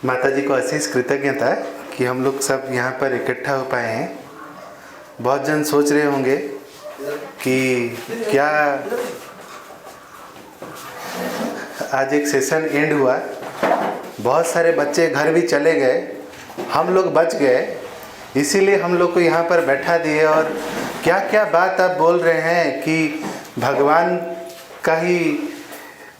माता जी को असीस कृतज्ञता कि हम लोग सब यहाँ पर इकट्ठा हो पाए हैं। बहुत जन सोच रहे होंगे कि क्या आज एक सेशन एंड हुआ, बहुत सारे बच्चे घर भी चले गए, हम लोग बच गए, इसीलिए हम लोग को यहाँ पर बैठा दिए। और क्या क्या बात आप बोल रहे हैं कि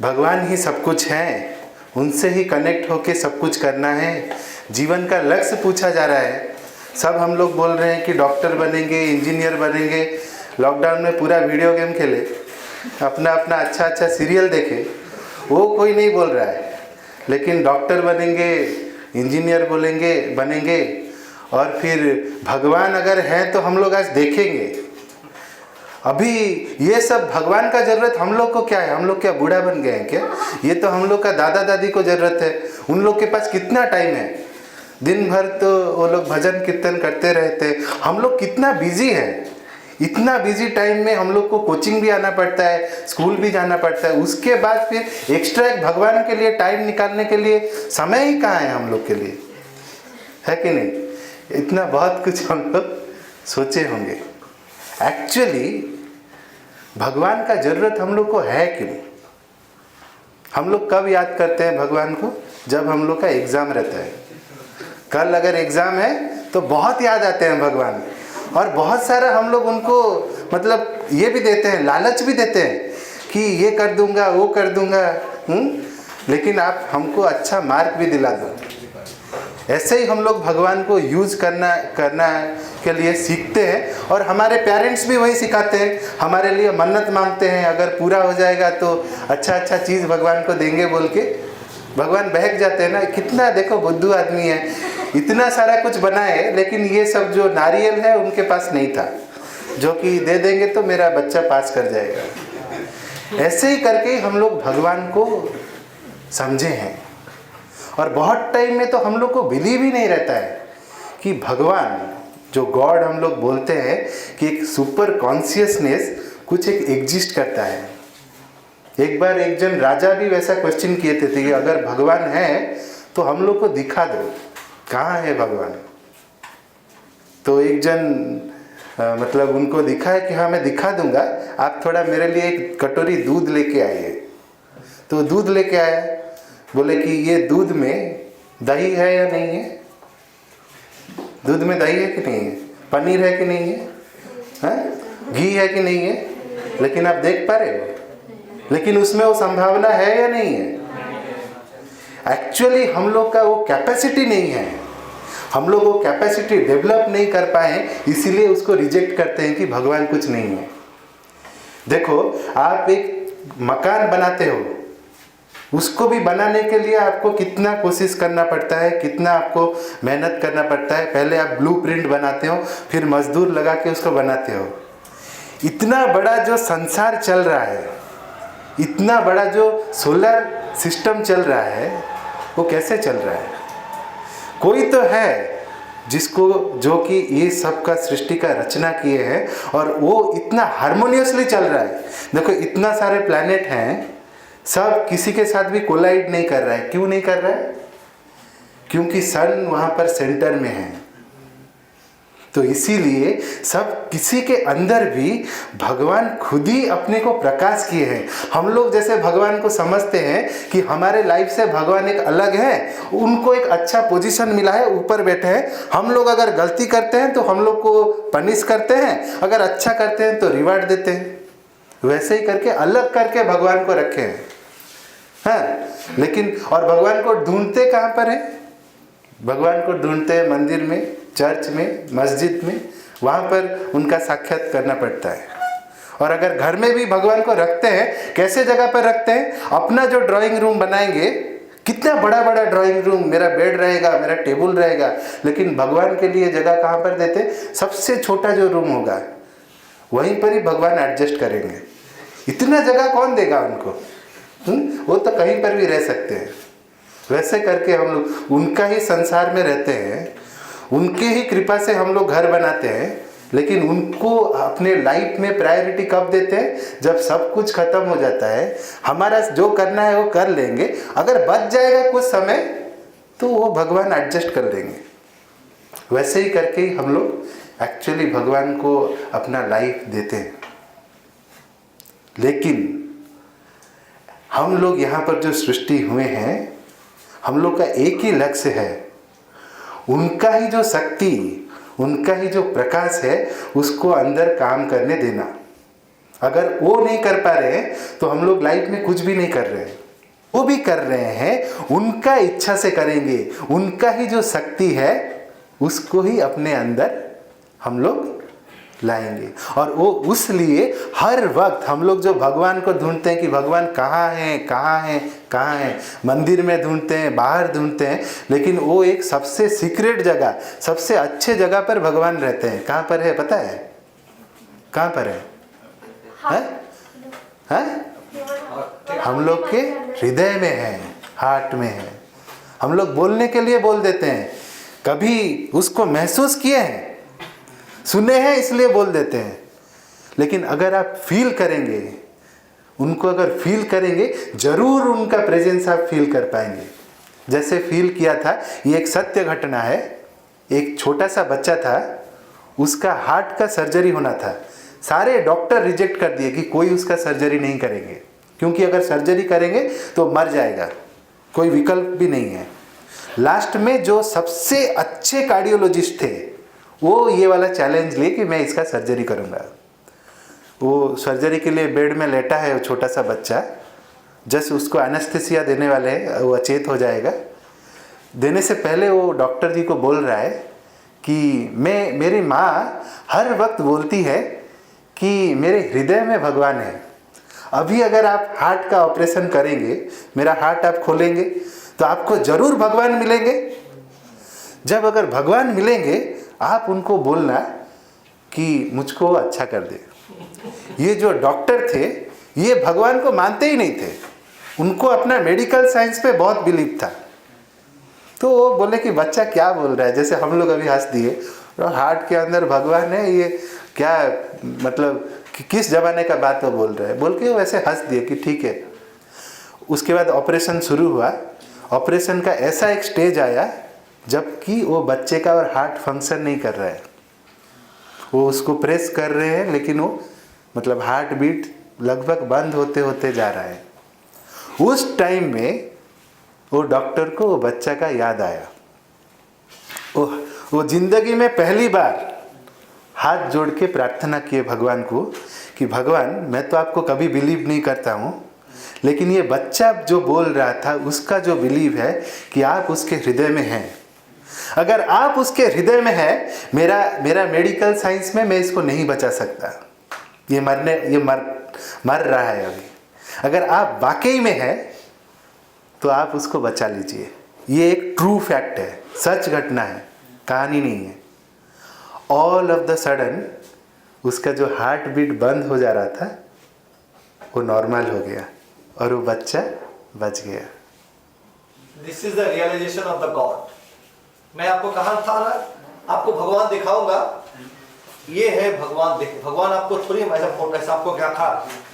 भगवान ही सब कुछ है, उनसे ही कनेक्ट होके सब कुछ करना है। जीवन का लक्ष्य पूछा जा रहा है। सब हम लोग बोल रहे हैं कि डॉक्टर बनेंगे, इंजीनियर बनेंगे, लॉकडाउन में पूरा वीडियो गेम खेले, अपना अपना अच्छा सीरियल देखे, वो कोई नहीं बोल रहा है। लेकिन डॉक्टर बनेंगे, इंजीनियर बनेंगे और फिर भगवान अगर हैं तो हम लोग आज देखेंगे। अभी ये सब भगवान का ज़रूरत हम लोग को क्या है? हम लोग क्या बूढ़ा बन गए हैं क्या? ये तो हम लोग का दादा दादी को ज़रूरत है। उन लोग के पास कितना टाइम है? दिन भर तो वो लोग भजन कीर्तन करते रहते। हम लोग कितना बिजी है। इतना बिजी टाइम में हम लोग को कोचिंग भी आना पड़ता है, स्कूल भी जाना पड़ता है, उसके बाद फिर एक्स्ट्रा एक भगवान के लिए टाइम निकालने के लिए समय ही कहाँ है हम लोग के लिए? है कि नहीं? इतना बहुत कुछ हम लोग सोचे होंगे। एक्चुअली भगवान का ज़रूरत हम लोग को है क्यों? हम लोग कब याद करते हैं भगवान को? जब हम लोग का एग्ज़ाम रहता है। कल अगर एग्ज़ाम है तो बहुत याद आते हैं भगवान, और बहुत सारा हम लोग उनको मतलब ये भी देते हैं, लालच भी देते हैं कि ये कर दूंगा, वो कर दूंगा, लेकिन आप हमको अच्छा मार्क भी दिला दो। ऐसे ही हम लोग भगवान को यूज़ करना के लिए सीखते हैं, और हमारे पेरेंट्स भी वही सिखाते हैं। हमारे लिए मन्नत मांगते हैं, अगर पूरा हो जाएगा तो अच्छा चीज़ भगवान को देंगे बोल के भगवान बहक जाते हैं ना। कितना देखो बुद्धू आदमी है, इतना सारा कुछ बनाए, लेकिन ये सब जो नारियल है उनके पास नहीं था, जो कि दे देंगे तो मेरा बच्चा पास कर जाएगा। ऐसे ही करके हम लोग भगवान को समझे हैं। और बहुत टाइम में तो हम लोग को बिलीव ही नहीं रहता है कि भगवान, जो गॉड हम लोग बोलते हैं, कि एक सुपर कॉन्शियसनेस कुछ एक एग्जिस्ट करता है। एक बार एक जन राजा भी वैसा क्वेश्चन किए थे कि अगर भगवान है तो हम लोग को दिखा दो, कहाँ है भगवान? तो एक जन मतलब उनको दिखा है कि हाँ मैं दिखा दूंगा, आप थोड़ा मेरे लिए एक कटोरी दूध लेके आइए। तो दूध लेके आया, बोले कि ये दूध में दही है या नहीं है? दूध में दही है कि नहीं है? पनीर है कि नहीं है? घी है कि नहीं है? लेकिन आप देख पा रहे हो, लेकिन उसमें वो संभावना है या नहीं है? एक्चुअली हम लोग का वो कैपेसिटी नहीं है, हम लोग वो कैपेसिटी डेवलप नहीं कर पाए, इसीलिए उसको रिजेक्ट करते हैं कि भगवान कुछ नहीं है। देखो, आप एक मकान बनाते हो, उसको भी बनाने के लिए आपको कितना कोशिश करना पड़ता है, कितना आपको मेहनत करना पड़ता है। पहले आप ब्लूप्रिंट बनाते हो, फिर मजदूर लगा के उसको बनाते हो। इतना बड़ा जो संसार चल रहा है, इतना बड़ा जो सोलर सिस्टम चल रहा है, वो कैसे चल रहा है? कोई तो है जो कि ये सब का सृष्टि का रचना किए हैं, और वो इतना हार्मोनियसली चल रहा है। देखो, इतना सारे प्लैनेट हैं, सब किसी के साथ भी कोलाइड नहीं कर रहा है। क्यों नहीं कर रहा है? क्योंकि सन वहाँ पर सेंटर में है। तो इसीलिए सब किसी के अंदर भी भगवान खुद ही अपने को प्रकाश किए हैं। हम लोग जैसे भगवान को समझते हैं कि हमारे लाइफ से भगवान एक अलग है, उनको एक अच्छा पोजीशन मिला है, ऊपर बैठे हैं। हम लोग अगर गलती करते हैं तो हम लोग को पनिश करते हैं, अगर अच्छा करते हैं तो रिवार्ड देते हैं। वैसे ही करके अलग करके भगवान को रखे हैं। हाँ, लेकिन और भगवान को ढूंढते कहाँ पर है? भगवान को ढूंढते हैं मंदिर में, चर्च में, मस्जिद में, वहाँ पर उनका साक्षात करना पड़ता है। और अगर घर में भी भगवान को रखते हैं, कैसे जगह पर रखते हैं? अपना जो ड्राइंग रूम बनाएंगे, कितना बड़ा बड़ा ड्राइंग रूम, मेरा बेड रहेगा, मेरा टेबल रहेगा, लेकिन भगवान के लिए जगह कहाँ पर देते? सबसे छोटा जो रूम होगा वहीं पर ही भगवान एडजस्ट करेंगे। इतना जगह कौन देगा उनको? वो तो कहीं पर भी रह सकते हैं। वैसे करके हम लोग उनका ही संसार में रहते हैं, उनके ही कृपा से हम लोग घर बनाते हैं, लेकिन उनको अपने लाइफ में प्रायोरिटी कब देते हैं? जब सब कुछ खत्म हो जाता है। हमारा जो करना है वो कर लेंगे, अगर बच जाएगा कुछ समय तो वो भगवान एडजस्ट कर लेंगे। वैसे ही करके ही हम लोग एक्चुअली भगवान को अपना लाइफ देते हैं। लेकिन हम लोग यहाँ पर जो सृष्टि हुए हैं, हम लोग का एक ही लक्ष्य है, उनका ही जो शक्ति, उनका ही जो प्रकाश है, उसको अंदर काम करने देना। अगर वो नहीं कर पा रहे हैं तो हम लोग लाइफ में कुछ भी नहीं कर रहे हैं। वो भी कर रहे हैं, उनका इच्छा से करेंगे, उनका ही जो शक्ति है उसको ही अपने अंदर हम लोग लाएंगे। और वो उसलिए हर वक्त हम लोग जो भगवान को ढूंढते हैं कि भगवान कहाँ हैं, कहाँ हैं, कहाँ हैं, मंदिर में ढूंढते हैं, बाहर ढूंढते हैं, लेकिन वो एक सबसे सीक्रेट जगह, सबसे अच्छे जगह पर भगवान रहते हैं। कहाँ पर है पता है? कहाँ पर है? हम लोग के हृदय में है, हार्ट में है। हम लोग बोलने के लिए बोल देते हैं, कभी उसको महसूस किए हैं, सुने हैं इसलिए बोल देते हैं। लेकिन अगर आप फील करेंगे, उनको अगर फील करेंगे, जरूर उनका प्रेजेंस आप फील कर पाएंगे। जैसे फील किया था, ये एक सत्य घटना है। एक छोटा सा बच्चा था, उसका हार्ट का सर्जरी होना था। सारे डॉक्टर रिजेक्ट कर दिए कि कोई उसका सर्जरी नहीं करेंगे, क्योंकि अगर सर्जरी करेंगे तो मर जाएगा, कोई विकल्प भी नहीं है। लास्ट में जो सबसे अच्छे कार्डियोलॉजिस्ट थे, वो ये वाला चैलेंज लिए कि मैं इसका सर्जरी करूँगा। वो सर्जरी के लिए बेड में लेटा है, वो छोटा सा बच्चा। जस्ट उसको एनेस्थेसिया देने वाले हैं, वो अचेत हो जाएगा। देने से पहले वो डॉक्टर जी को बोल रहा है कि मेरी माँ हर वक्त बोलती है कि मेरे हृदय में भगवान है। अभी अगर आप हार्ट का ऑपरेशन करेंगे, मेरा हार्ट आप खोलेंगे, तो आपको जरूर भगवान मिलेंगे। जब अगर भगवान मिलेंगे, आप उनको बोलना कि मुझको अच्छा कर दे। ये जो डॉक्टर थे, ये भगवान को मानते ही नहीं थे, उनको अपना मेडिकल साइंस पे बहुत बिलीव था। तो वो बोले कि बच्चा क्या बोल रहा है, जैसे हम लोग अभी हंस दिए, हार्ट के अंदर भगवान है, ये क्या मतलब किस जमाने का बात वो बोल रहा है, बोल के वैसे हंस दिए कि ठीक है। उसके बाद ऑपरेशन शुरू हुआ। ऑपरेशन का ऐसा एक स्टेज आया जबकि वो बच्चे का और हार्ट फंक्शन नहीं कर रहा है। वो उसको प्रेस कर रहे हैं, लेकिन वो मतलब हार्ट बीट लगभग बंद होते होते जा रहा है। उस टाइम में वो डॉक्टर को वो बच्चा का याद आया। वो जिंदगी में पहली बार हाथ जोड़ के प्रार्थना किए भगवान को कि भगवान, मैं तो आपको कभी बिलीव नहीं करता हूँ, लेकिन ये बच्चा जो बोल रहा था, उसका जो बिलीव है कि आप उसके हृदय में हैं। अगर आप उसके हृदय में हैं, मेरा मेडिकल साइंस में मैं इसको नहीं बचा सकता, ये मर रहा है अभी। अगर आप वाकई में हैं तो आप उसको बचा लीजिए। ये एक ट्रू फैक्ट है, सच घटना है, कहानी नहीं है। ऑल ऑफ द सडन उसका जो हार्ट बीट बंद हो जा रहा था, वो नॉर्मल हो गया और वो बच्चा बच गया। This is the realization of the God. मैं आपको कहा था ना, आपको भगवान दिखाऊंगा, ये है भगवान। देख, भगवान आपको थोड़ी ऐसा फोटो ऐसा आपको क्या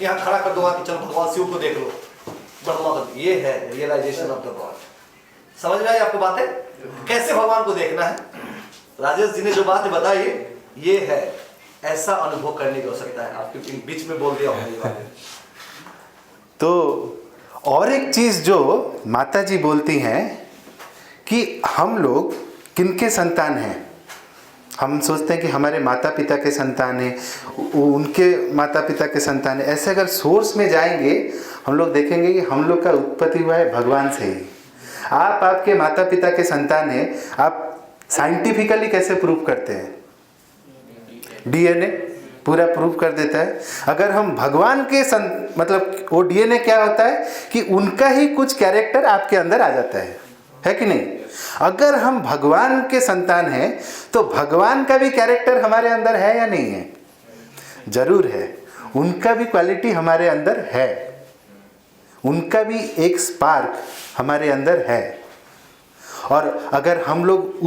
यहाँ खड़ा कर दूंगा कि चलो भगवान शिव को देख लो, ये है रियलाइजेशन ऑफ द गॉड। समझ में आई आपको बातें, कैसे भगवान को देखना है? राजेश जी ने जो बात बताई, ये है, ऐसा अनुभव करने की आवश्यकता है। आपके बीच में बोल दिया हूँ ये बात। तो और एक चीज जो माता जी बोलती हैं कि हम लोग किनके संतान हैं। हम सोचते हैं कि हमारे माता पिता के संतान हैं, उनके माता पिता के संतान हैं। ऐसे अगर सोर्स में जाएंगे, हम लोग देखेंगे कि हम लोग का उत्पत्ति हुआ है भगवान से ही। आप आपके माता पिता के संतान हैं, आप साइंटिफिकली कैसे प्रूव करते हैं? डीएनए पूरा प्रूव कर देता है। अगर हम भगवान के मतलब वो डीएनए क्या होता है कि उनका ही कुछ कैरेक्टर आपके अंदर आ जाता है कि नहीं? अगर हम भगवान के संतान हैं तो भगवान का भी कैरेक्टर हमारे अंदर है या नहीं है? जरूर है। उनका भी क्वालिटी हमारे अंदर है, उनका भी एक स्पार्क हमारे अंदर है। और अगर हम लोग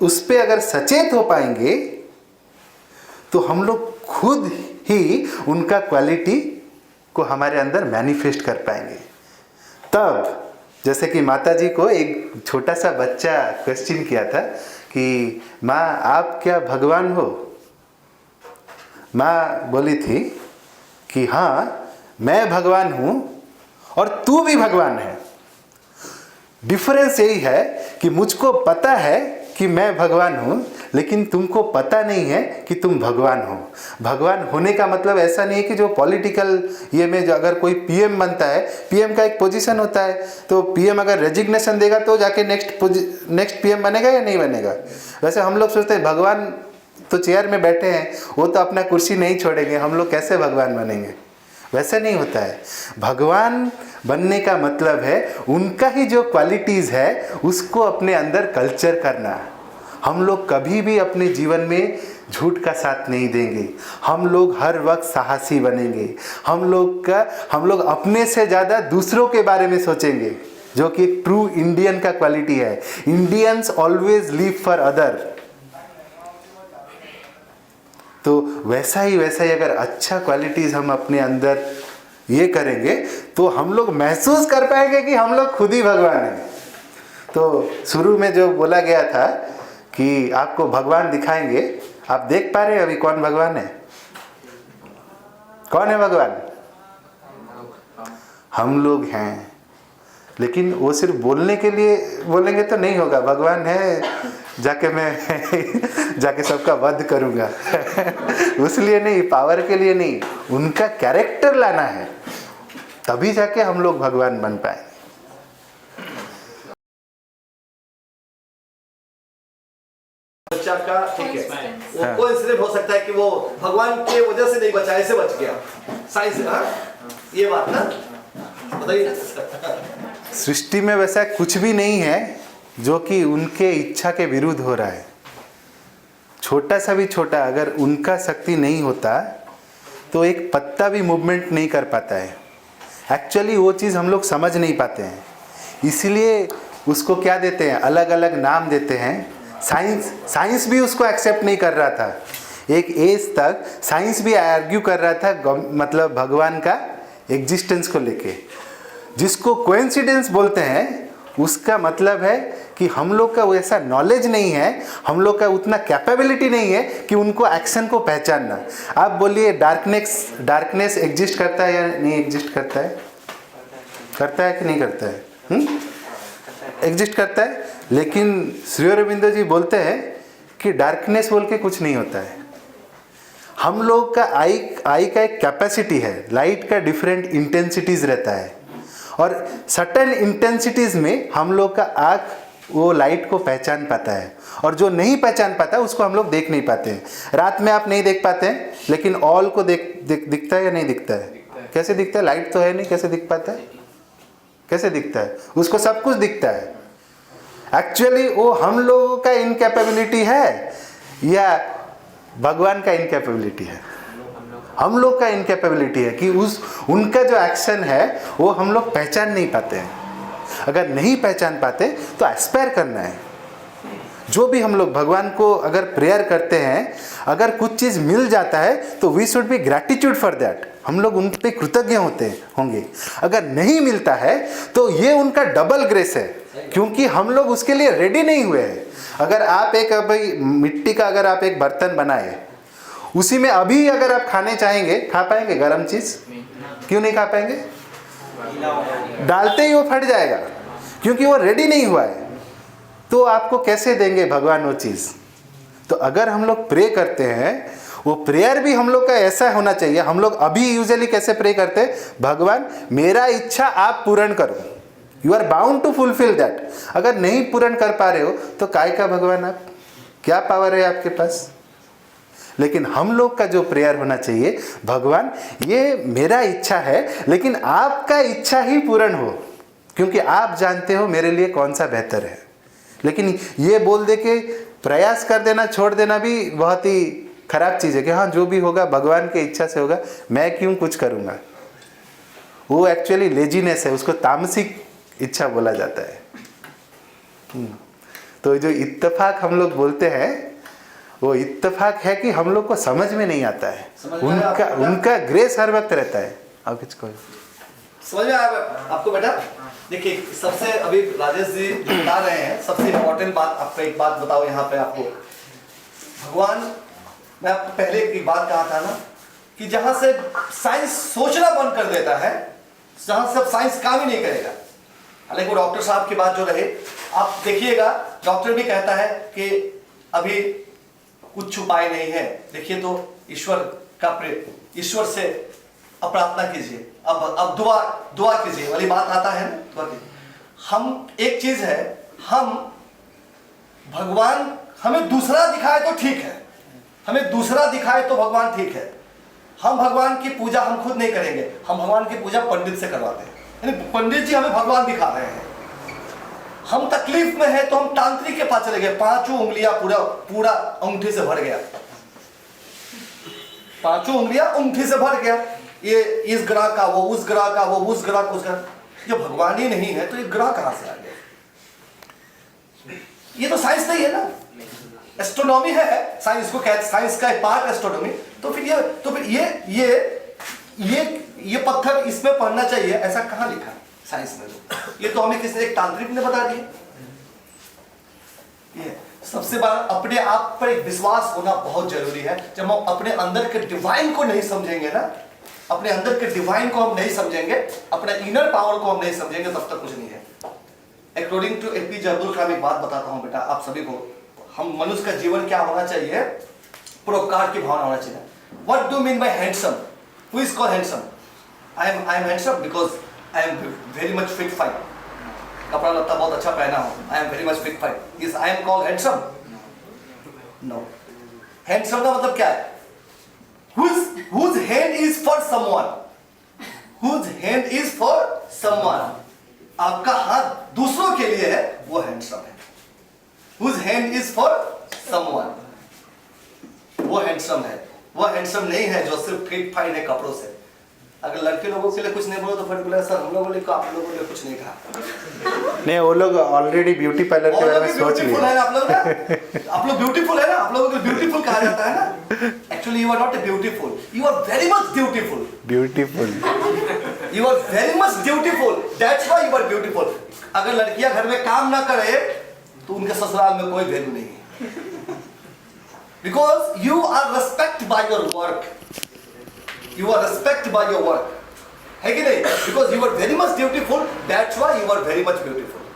उस पे अगर सचेत हो पाएंगे तो हम लोग खुद ही उनका क्वालिटी को हमारे अंदर मैनिफेस्ट कर पाएंगे। तब जैसे कि माता जी को एक छोटा सा बच्चा क्वेश्चन किया था कि माँ आप क्या भगवान हो? माँ बोली थी कि हाँ मैं भगवान हूँ और तू भी भगवान है। डिफरेंस यही है कि मुझको पता है कि मैं भगवान हूँ, लेकिन तुमको पता नहीं है कि तुम भगवान हो। भगवान होने का मतलब ऐसा नहीं है कि जो पॉलिटिकल ये में जो अगर कोई पीएम बनता है, पीएम का एक पोजीशन होता है, तो पीएम अगर रेजिग्नेशन देगा तो जाके नेक्स्ट पीएम बनेगा या नहीं बनेगा। वैसे हम लोग सोचते हैं भगवान तो चेयर में बैठे हैं, वो तो अपना कुर्सी नहीं छोड़ेंगे, हम लोग कैसे भगवान बनेंगे। वैसे नहीं होता है। भगवान बनने का मतलब है उनका ही जो क्वालिटीज़ है उसको अपने अंदर कल्चर करना। हम लोग कभी भी अपने जीवन में झूठ का साथ नहीं देंगे। हम लोग हर वक्त साहसी बनेंगे। हम लोग अपने से ज़्यादा दूसरों के बारे में सोचेंगे, जो कि एक ट्रू इंडियन का क्वालिटी है। Indians always live for other. तो वैसा ही अगर अच्छा क्वालिटीज़ हम अपने अंदर ये करेंगे तो हम लोग महसूस कर पाएंगे कि हम लोग खुद ही भगवान हैं। तो शुरू में जो बोला गया था कि आपको भगवान दिखाएंगे, आप देख पा रहे हैं अभी कौन भगवान है? कौन है भगवान? हम लोग हैं। लेकिन वो सिर्फ बोलने के लिए बोलेंगे तो नहीं होगा। भगवान है जाके मैं जाके सबका वध करूंगा उस लिए नहीं, पावर के लिए नहीं, उनका कैरेक्टर लाना है, तभी जाके हम लोग भगवान बन पाए। बच्चा का ठीक है, वो कोई इंसिडेंट हो सकता है कि वो भगवान के वजह से नहीं बचा, ऐसे बच गया। साइंस ये बात ना बताइए। सृष्टि में वैसा कुछ भी नहीं है जो कि उनके इच्छा के विरुद्ध हो रहा है। छोटा सा भी छोटा अगर उनका शक्ति नहीं होता तो एक पत्ता भी मूवमेंट नहीं कर पाता है। एक्चुअली वो चीज़ हम लोग समझ नहीं पाते हैं, इसलिए उसको क्या देते हैं, अलग अलग नाम देते हैं। साइंस भी उसको एक्सेप्ट नहीं कर रहा था। एक एज तक साइंस भी आर्ग्यू कर रहा था मतलब भगवान का एग्जिस्टेंस को लेके। जिसको कोइंसिडेंस बोलते हैं उसका मतलब है कि हम लोग का वैसा नॉलेज नहीं है, हम लोग का उतना कैपेबिलिटी नहीं है कि उनको एक्शन को पहचानना। आप बोलिए डार्कनेस एग्जिस्ट करता है या नहीं एग्जिस्ट करता है? करता है कि नहीं करता है? एग्जिस्ट करता है। लेकिन श्री अरविंदो जी बोलते हैं कि डार्कनेस बोल के कुछ नहीं होता है। हम लोग का आई का एक कैपेसिटी है, लाइट का डिफरेंट इंटेंसिटीज रहता है, और सर्टेन इंटेंसिटीज में हम लोग का आँख वो लाइट को पहचान पाता है, और जो नहीं पहचान पाता उसको हम लोग देख नहीं पाते हैं। रात में आप नहीं देख पाते हैं, लेकिन ऑल को दिखता है या नहीं दिखता है? कैसे दिखता है? लाइट तो है नहीं, कैसे दिख पाता है? कैसे दिखता है? उसको सब कुछ दिखता है। एक्चुअली वो हम लोगों का इनकैपेबिलिटी है या भगवान का इनकैपेबिलिटी है? हम लोग का इनकैपेबिलिटी है कि उनका जो एक्शन है वो हम लोग पहचान नहीं पाते हैं। अगर नहीं पहचान पाते तो एस्पायर करना है। जो भी हम लोग भगवान को अगर प्रेयर करते हैं, अगर कुछ चीज़ मिल जाता है तो we should be gratitude for that. हम लोग उन पे कृतज्ञ होंगे। अगर नहीं मिलता है तो ये उनका डबल ग्रेस है, क्योंकि हम लोग उसके लिए रेडी नहीं हुए हैं। अगर आप भाई मिट्टी का अगर आप एक बर्तन बनाए, उसी में अभी अगर आप खाने चाहेंगे, खा पाएंगे गर्म चीज़? क्यों नहीं खा पाएंगे? डालते ही वो फट जाएगा, क्योंकि वो रेडी नहीं हुआ है। तो आपको कैसे देंगे भगवान वो चीज़? तो अगर हम लोग प्रे करते हैं, वो प्रेयर भी हम लोग का ऐसा होना चाहिए। हम लोग अभी यूजुअली कैसे प्रे करते हैं? भगवान मेरा इच्छा आप पूर्ण करो, you are bound to fulfil that. अगर नहीं पूर्ण कर पा रहे हो तो काय का भगवान आप? क्या पावर है आपके पास? लेकिन हम लोग का जो प्रेयर होना चाहिए, भगवान ये मेरा इच्छा है, लेकिन आपका इच्छा ही पूर्ण हो, क्योंकि आप जानते हो मेरे लिए कौन सा बेहतर है। लेकिन ये बोल दे के प्रयास कर देना, छोड़ देना भी बहुत ही खराब चीज़ है कि हाँ जो भी होगा भगवान की इच्छा से होगा, मैं क्यों कुछ करूँगा। वो एक्चुअली लेजीनेस है, उसको तामसिक इच्छा बोला जाता है। तो जो इत्तेफाक हम लोग बोलते हैं, वो इत्तेफाक है कि हम लोग को समझ में नहीं आता है। उनका ग्रेस हर वक्त रहता है। अब कुछ कोई समझ में आया आपको बेटा? देखिए सबसे अभी राजेश जी बता रहे हैं, सबसे इम्पोर्टेंट बात आपको एक बात बताओ यहाँ पे आपको। भगवान, मैं आपको पहले एक बात कहा था ना कि जहां से साइंस सोचना बंद कर देता है, जहां से अब साइंस काम ही नहीं करेगा। हालांकि वो डॉक्टर साहब की बात जो रहे, आप देखिएगा डॉक्टर भी कहता है कि अभी कुछ उपाय नहीं है। देखिए तो ईश्वर से प्रार्थना कीजिए, अब दुआ कीजिए वाली बात आता है ना, दुआ कीजिए। हम एक चीज है, हम भगवान हमें दूसरा दिखाए तो ठीक है, हमें दूसरा दिखाए तो भगवान ठीक है। हम भगवान की पूजा हम खुद नहीं करेंगे, हम भगवान की पूजा पंडित से करवाते हैं, यानी पंडित जी हमें भगवान दिखा रहे हैं। हम तकलीफ में हैं तो हम तांत्रिक के पास चले गए, पांचों उंगलियां पूरा अंगूठी से भर गया, पांचों उंगलियां अंगूठी से भर गया, ये इस ग्रह का, वो उस ग्रह का, वो उस ग्रह का, उस ग्रह। जो भगवान ही नहीं है तो ये ग्रह कहां से आ गया? ये तो साइंस नहीं है ना, एस्ट्रोनॉमी है, साइंस को कहते, साइंस का एक पार्ट एस्ट्रोनॉमी। तो फिर ये पत्थर इसमें पढ़ना चाहिए, ऐसा कहां लिखा है साइंस में? ये तो हमें किसी एक तांत्रिक ने बता दिया। ये सबसे बड़ा अपने आप पर एक विश्वास होना बहुत जरूरी है। जब हम अपने अंदर के डिवाइन को नहीं समझेंगे ना, अपने अंदर के डिवाइन को हम नहीं समझेंगे, अपने इनर पावर को हम नहीं समझेंगे, तब तक कुछ नहीं है। According to APJ Abdul Kalam एक बात बताता हूं बेटा आप सभी को, हम मनुष्य का जीवन क्या होना चाहिए? परोपकार की भावना होना चाहिए। What do mean by handsome? Who is called handsome? I am handsome because I am very much fit fine, कपड़ा लत्ता बहुत अच्छा पहना हो, I am very much fit fine, is I am called handsome? No. Handsome का मतलब क्या है? whose hand is for someone, whose hand is for someone, आपका हाथ दूसरों के लिए है, वो हैंडसम है। whose hand is for someone, वो हैंडसम है। वो हैंडसम नहीं है जो सिर्फ फिट फाइन है कपड़ों से। अगर लड़के लोगों के लिए कुछ नहीं बोलो तो फिर बोला सर हम लोगों ने आप लोगों ने कुछ नहीं कहा। नहीं, वो लोग ऑलरेडी ब्यूटी पार्लर के बारे में सोच लिए। आप लोग ब्यूटीफुल है ना, आप लोगों को ब्यूटीफुल कहा जाता है ना। Actually you are not a beautiful, you are very much beautiful. Beautiful, you are very much beautiful, that's why you are beautiful. अगर लड़कियां घर में काम ना करे तो उनके ससुराल में कोई वैल्यू नहीं है, because you are respect by your work, you are respect by your work, है कि नहीं? because you are very much beautiful, that's why you are very much beautiful।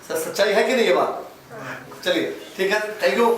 Sir सच्चाई है कि नहीं ये बात? चलिए ठीक है, थैंक यू।